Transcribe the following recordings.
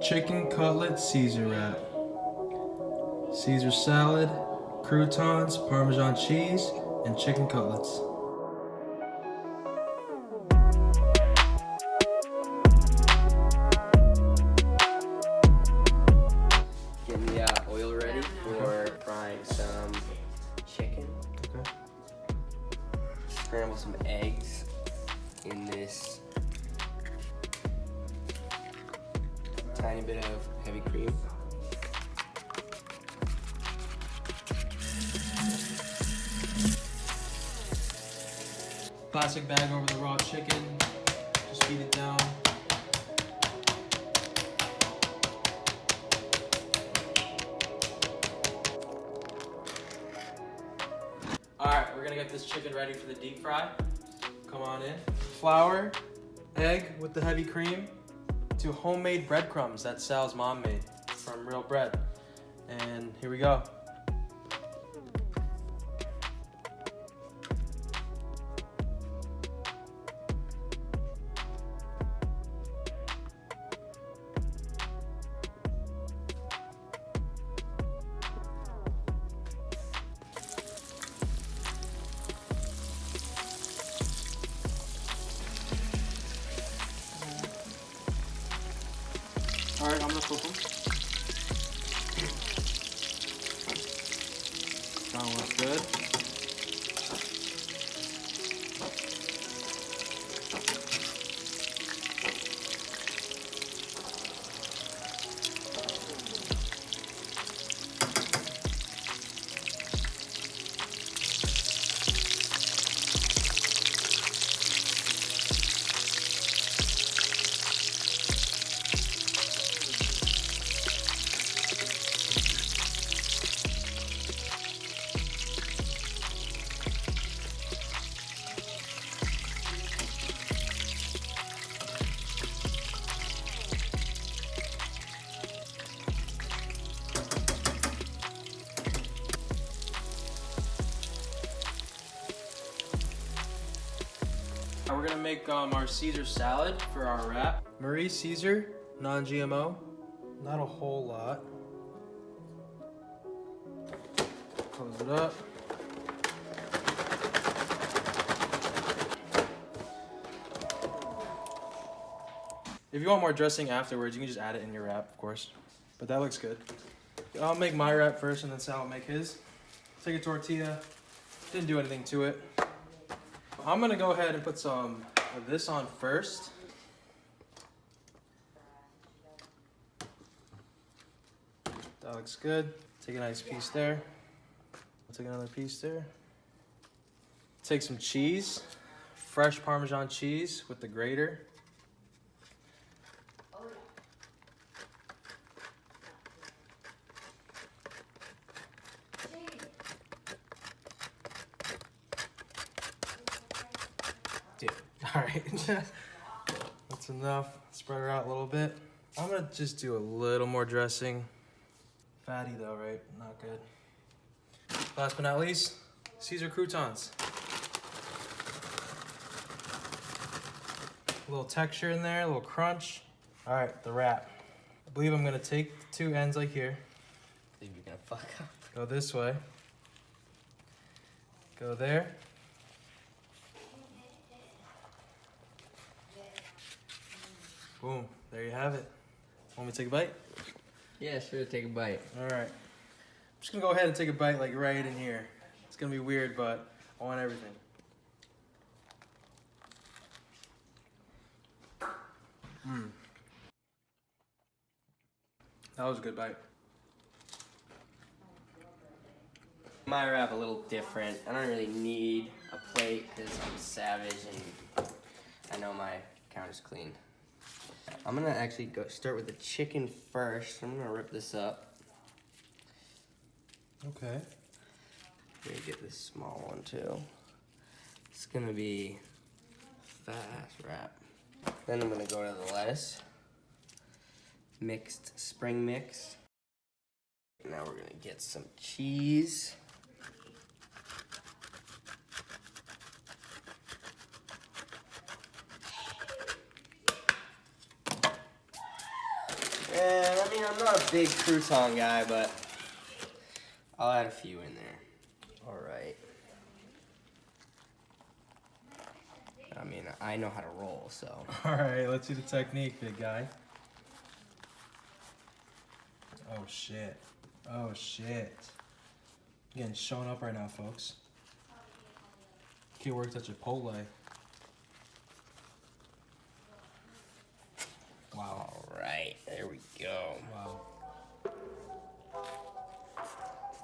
Chicken cutlet Caesar wrap. Caesar salad, croutons, Parmesan cheese, and chicken cutlets. Getting the oil ready for frying some chicken. Okay. Scramble some eggs in this tiny bit of heavy cream. Plastic bag over the raw chicken. Just feed it down. Alright, we're gonna get this chicken ready for the deep fry. Come on in. Flour, egg with the heavy cream, to homemade breadcrumbs that Sal's mom made from real bread. And here we go. All right, I'm gonna flip them. That one looks good. We're gonna make our Caesar salad for our wrap. Marie Caesar, non-GMO. Not a whole lot. Close it up. If you want more dressing afterwards, you can just add it in your wrap, of course. But that looks good. I'll make my wrap first and then Sal will make his. Take a tortilla. Didn't do anything to it. I'm gonna go ahead and put some of this on first. That looks good. Take a nice piece there. Take another piece there. Take some cheese, fresh Parmesan cheese with the grater. Dude, all right, that's enough. Spread her out a little bit. I'm gonna just do a little more dressing. Fatty though, right? Not good. Last but not least, Caesar croutons. A little texture in there, a little crunch. All right, the wrap. I believe I'm gonna take the two ends like here. I think you're gonna fuck up. Go this way. Go there. Boom, there you have it. Want me to take a bite? Yeah, sure, take a bite. All right. I'm just gonna go ahead and take a bite like right in here. It's gonna be weird, but I want everything. That was a good bite. My wrap a little different. I don't really need a plate because I'm savage and I know my counter's clean. I'm gonna actually start with the chicken first. I'm gonna rip this up. Okay. I'm gonna get this small one too. It's gonna be fast wrap. Then I'm gonna go to the lettuce. Mixed, spring mix. Now we're gonna get some cheese. Yeah, I mean, I'm not a big crouton guy, but I'll add a few in there. All right. I mean, I know how to roll, so. All right, let's see the technique, big guy. Oh shit. Oh shit. Getting shown up right now, folks. Kid works at Chipotle. Wow. All right, there we go. Wow.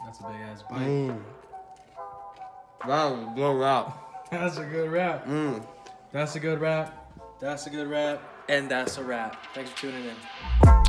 That's a big ass bite. Wow, blow out. That's a good rap. Mm. That's a good rap. That's a good rap. And that's a wrap. Thanks for tuning in.